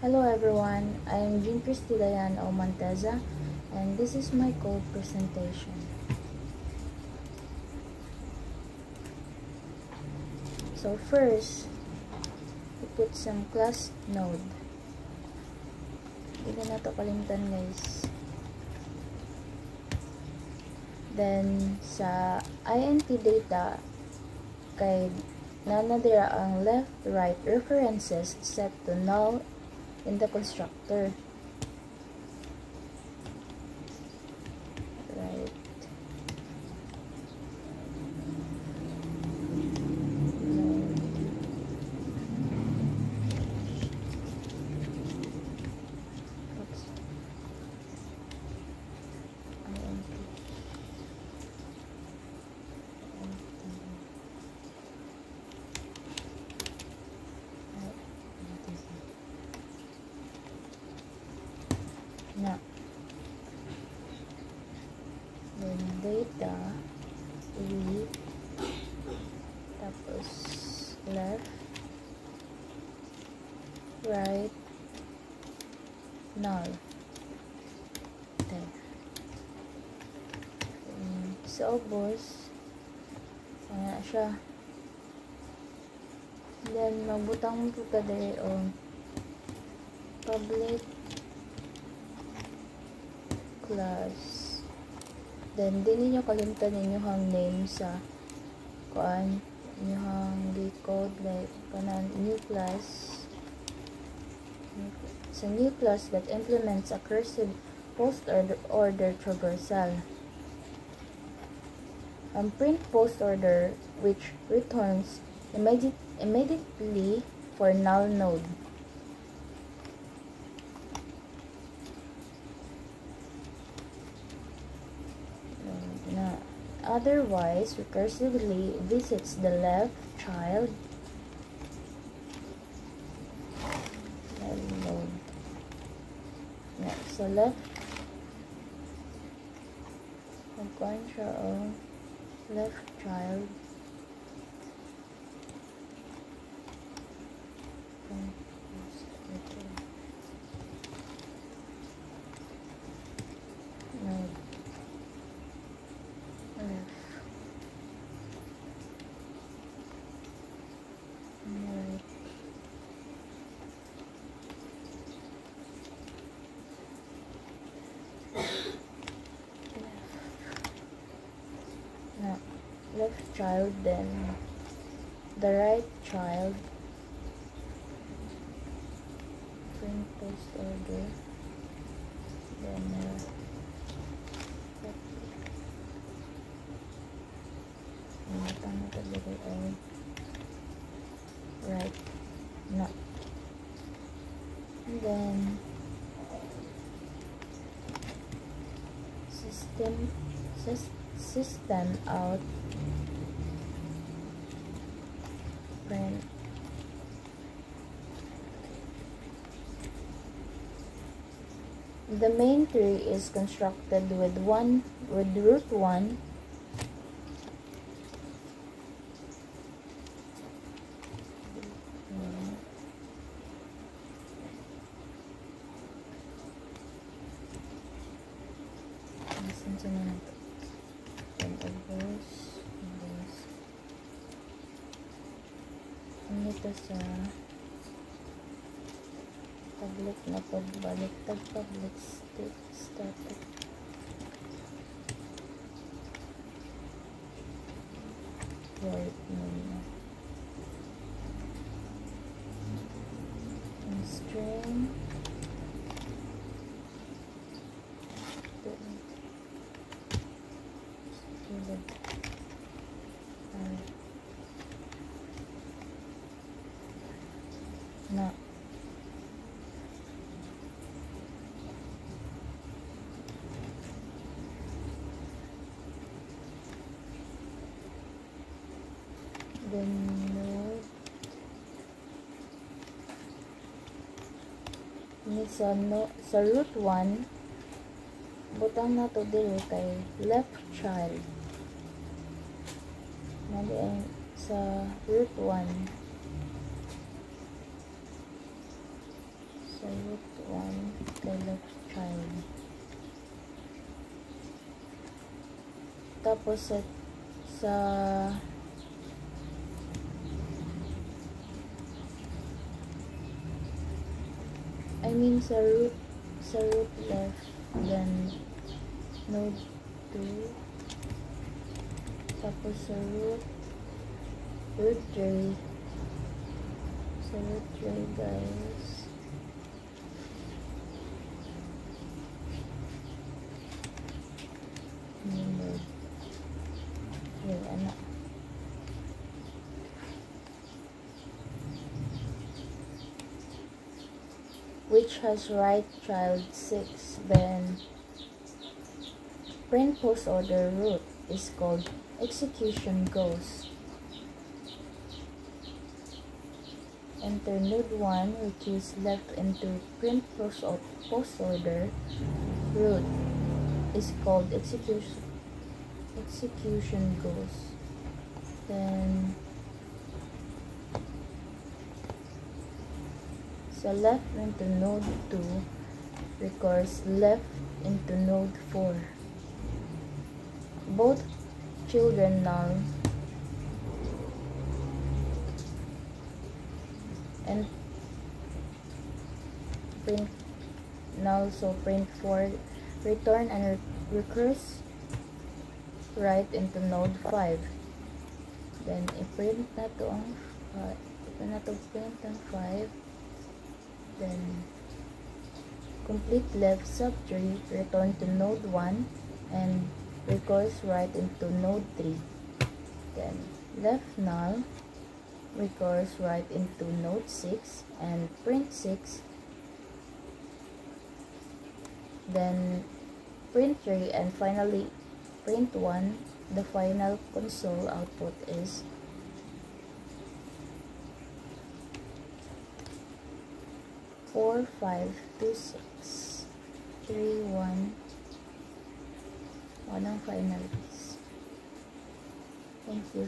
Hello everyone, I am Jean Christy Dayan O. Monteza, and this is my code presentation. So first, we put some class node. Hindi na ito kalimtan guys. Then sa int data, kay nanadira ang left, right references set to null in the constructor. Right. Oops. Na. Then data, tapos left, right, null. Then sa ubos, ayan siya. Then magbutang mo po ka dahil o public class. Then din niyo kalimtan ninyong name sa kuan inyong code like kanan new class. Sa new class that implements a cursive post order traversal. Print post order which returns immediately for null node. Otherwise, recursively visits the left child node. Next, so left magkuhan siya o left child node. Left child, then the right child, print post order, then right, no, and then system out print the main tree is constructed with root 1 ito sa public na pagbalik public static void muna and string no. Then node ni sa root 1 butang na to dili kay left child na sa root 1 sa root 1 kay left child. Tapos sa sa root left, then node 2, tapos sa root 3, sa root 3 guys, node 3, anak. Which has right child 6, then print post order root is called execution goes. Enter node 1, which is left into print post order root is called execution goes. Then sa left into node 2 requires left into node 4. Both children null and print null, so print 4 return and recurse right into node 5. Then i-print na to ang print ang 5. Then complete left subtree return to node 1 and recurse right into node 3. Then left null recurse right into node 6 and print 6. Then print 3 and finally print 1. The final console output is 4, 5, 2, 6, 3, 1. Walang finalities. Thank you.